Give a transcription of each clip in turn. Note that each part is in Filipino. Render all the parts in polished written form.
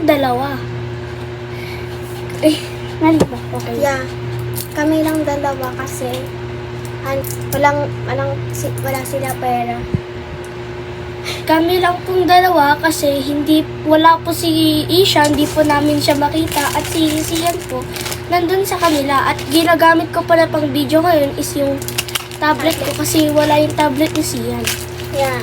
dalawa. Mali ba? Okay. Yeah. Kami lang dalawa kasi wala sila pera. Kami lang pong dalawa kasi wala po si Isha, hindi po namin siya makita at si Sian po nandun sa kanila at ginagamit ko pala pang video ngayon is yung tablet ko kasi wala yung tablet ni Sian. Yeah.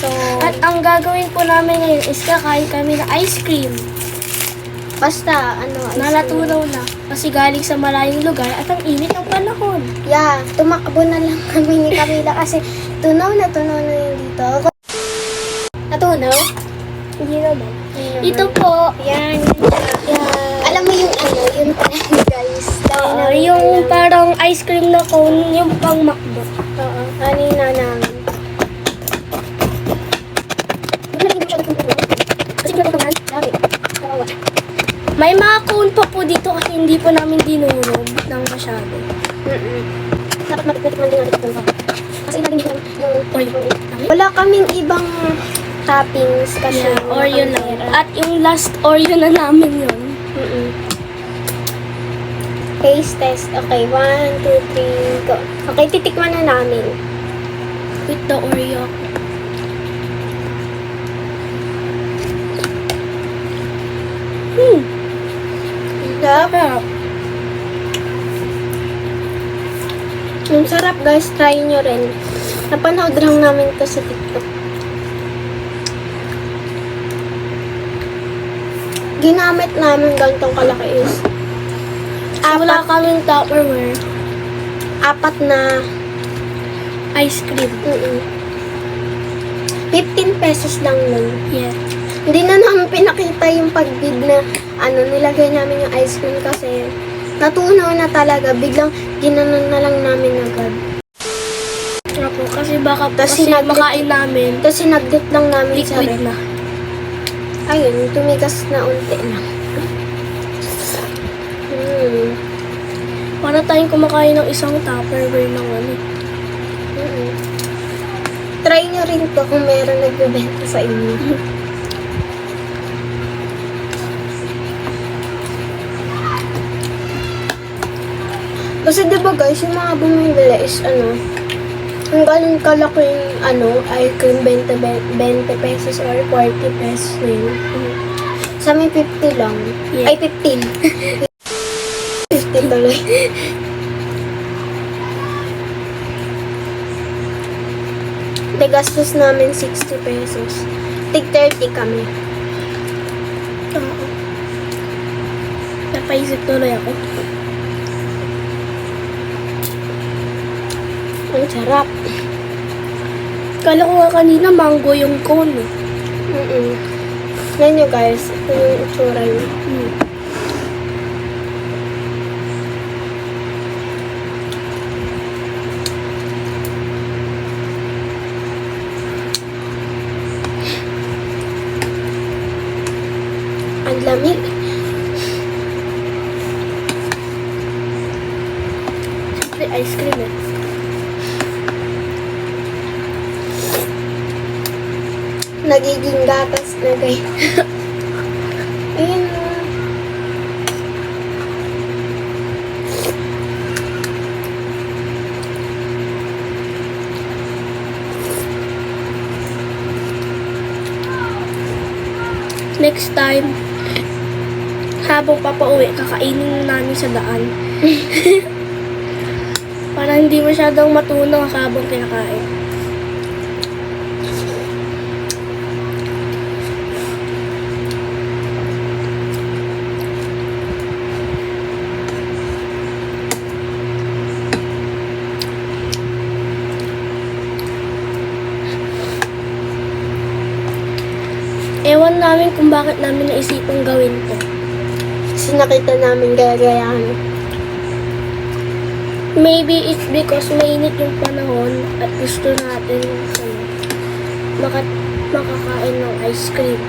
So, At ang gagawin po namin ngayon is kakain kami ng ice cream. basta, ice cream. Nalatunaw na kasi galing sa malayong lugar at ang init ng panahon. Yeah, tumakbo na lang kami ni Camila kasi tunaw na yun dito. Natunaw? Hindi naman. Ito po, Yan. yan. Alam mo yung yung guys. Yung parang ice cream na cone, yung pang McDo. Oo, kanina namin. May mga cone pa po dito kasi hindi po namin dinurog ng masyado. Dapat matitikman din natin ito. Kasi lagi yung Oreo. wala kaming ibang toppings kasi Yeah, Oreo lang. At yung last Oreo na namin yun. Taste test. Okay, 1, 2, 3, go. Okay, titikman na namin. With the Oreo. Sarap. Ang sarap guys, try nyo rin. Napanood lang namin to sa TikTok. Ginamit namin ganitong kalaki is Wala kaming Tupperware. 4 na Ice cream. 15 pesos lang nun. Yeah. Hindi na namin pinakita yung pag-bid na nilagay namin yung ice cream kasi natunaw na talaga. Biglang ginanon na lang namin agad. Ako, kasi baka Tas kasi sinaglit- makain namin. Tapos sinagdit lang namin sa Liquid ref. na. Ayun, tumigas na unti na. Para tayong kumakain ng isang Tupperware ng ano. Try nyo rin to kung meron nagbebenta sa inyo. Kasi diba guys, yung mga bumibili is ang galing kalaki yung ice cream 20 pesos or 40 pesos na yun. Sa amin 50 lang. Yeah. Ay, 15. 50 tuloy. De gastos namin 60 pesos. Tig 30 kami. Oo. Napaisip tuloy ako. Ang sarap. Kala ko nga kanina mango yung cone. Yan nyo guys. Ito yung itsura nyo. Ang lamig. Siyempre ice cream eh. Nagiging gatas na guys. Ayun. Next time, habang papauwi, kakainin namin sa daan. Para hindi masyadong matunaw habang kinakain. Ewan namin kung bakit namin naisipang gawin to. Kasi nakita namin gaya-gayahan. Maybe it's because mainit yung panahon at gusto natin makakain ng ice cream.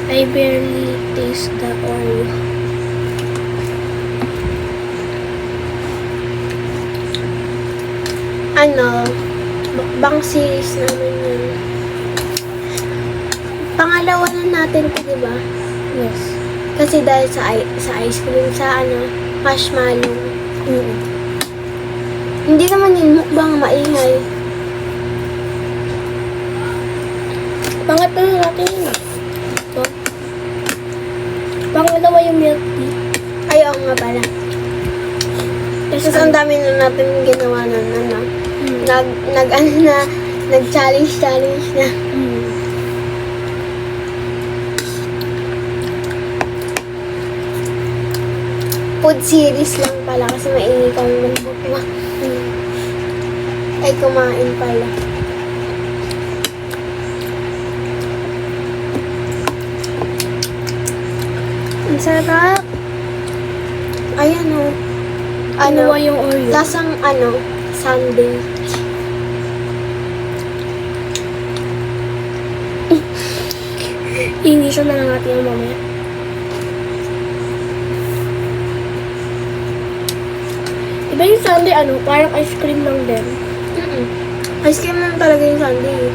I barely taste the Oreo. Ano, mukbang series namin yun. Pangalawa na natin ito, diba? Yes. Kasi dahil sa ice cream, sa marshmallow. Hindi naman yun mukbang maingay. Pangatlo na natin yun. Ito. Pangalawa yung milk tea. Ay, oo nga pala. Kasi ang dami na natin ginawa nun, ano. Nag-challenge na. Food series lang pala kasi maingi kami magbukwa. Ay, kumain pala. Ang sarap. Ayan o. Ano yung Oreo? Lasang sundae. Inisan na lang natin yung mamaya. Iba yung sundae, parang ice cream lang din. Ice cream lang talaga yung sundae.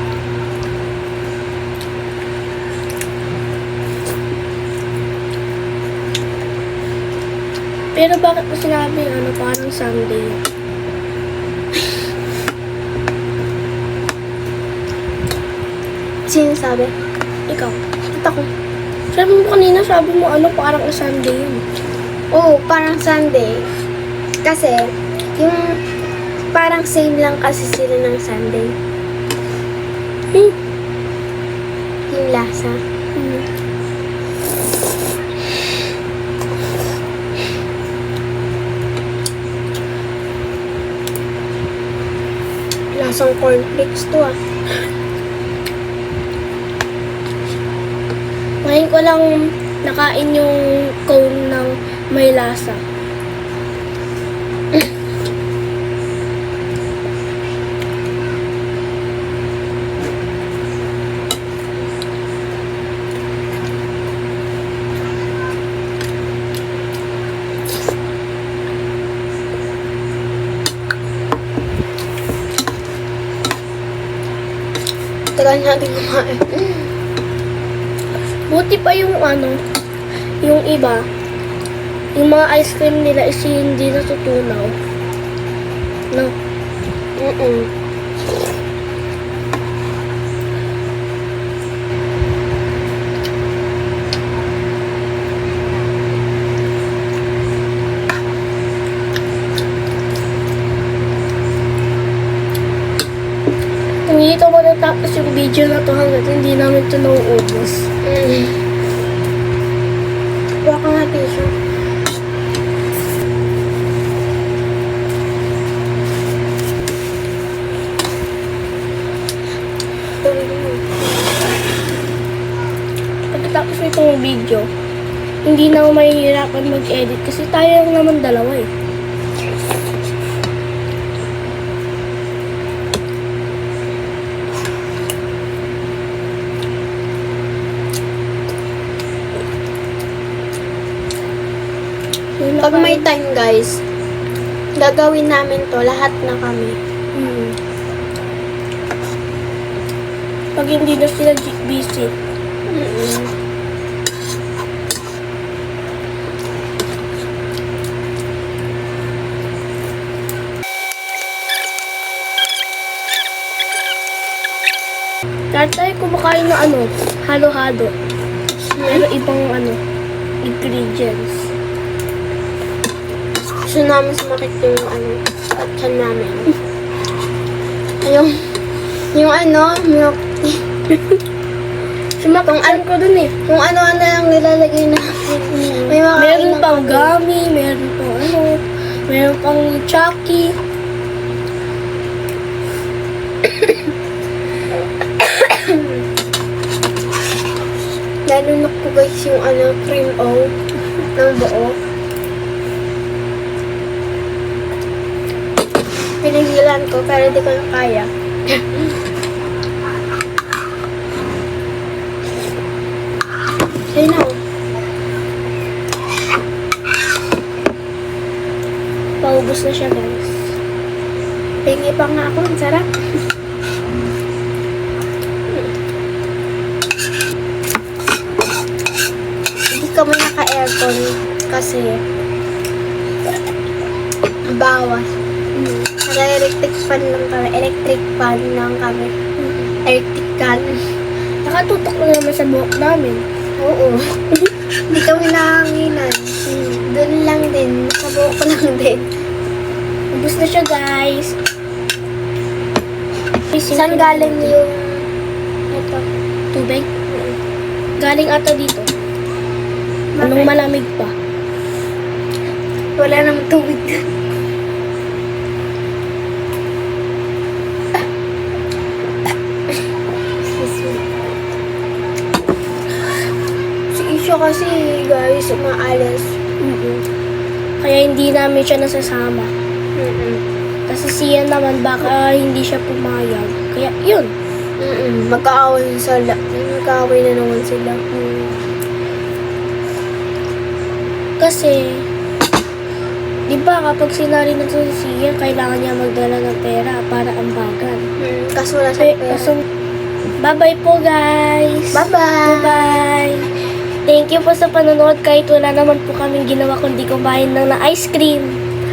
Pero bakit mo sinabi, parang sundae? Sino sabi? Ikaw. Ito ko. Sabi mo kanina, parang sundae yun. Oo, parang sundae. Kasi, yung parang same lang kasi sila ng sundae. Yung lasa. Lasang cornflakes to ah. Ngayon ko lang nakain yung cone ng may lasa. Tagal natin kumain. Buti pa yung yung iba, yung mga ice cream nila is hindi natutunaw. No? Kung hindi ito matatapos yung video na to hanggat hindi namin ito nauubos. Kuha ka nga tissue. Pagkatapos nitong video, hindi na ako mahihirapan mag-edit kasi tayo lang naman dalawa eh. Pag may time guys, gagawin namin to, lahat na kami. Pag hindi na sila busy. Dahil tayo kumakain na halo-halo. Pero ibang ingredients. Gusto namin sumakit yung atyan namin. Yung milk tea. Sumakit ko dun eh. Kung ano-ano lang nilalagay namin. May mga Meron pang gummy, meron pang meron pang Chucky. Nalunok ko guys yung cream o ng buo. Pinigilan ko pero di ko na kaya. na siya, guys. Pingi pa nga ako. Ang sarap. Hindi kami naka-aircon kasi bawas. Naka-electric fan lang kami. Electric fan lang kami. Electric fan. Nakatutok na naman sa buhok namin. Oo. Hindi kami nahanginan. Doon lang din. Sa buhok ko lang din. Ubus na siya, guys. Saan galing yung ito? tubig? Galing ata dito. Anong malamig pa? Wala namang tubig. Si Isha kasi, guys, umaalas. Kaya hindi namin siya nasasama. Kasi siya naman baka hindi siya pumayag. Kaya yun. Magkaaway na naman sila. Kasi, di ba kapag sinari na si siya, kailangan niya magdala ng pera para ambagan. Kaso wala siya pera. So, bye-bye po, guys. Bye-bye! Bye-bye. Thank you po sa panonood kahit wala naman po kaming ginawa kundi kumain ng ice cream.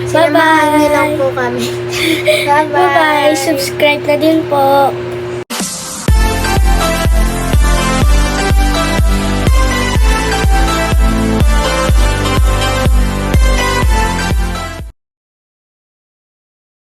Sinamahan niyo lang po kami. Bye-bye! Bye-bye. Subscribe na din po.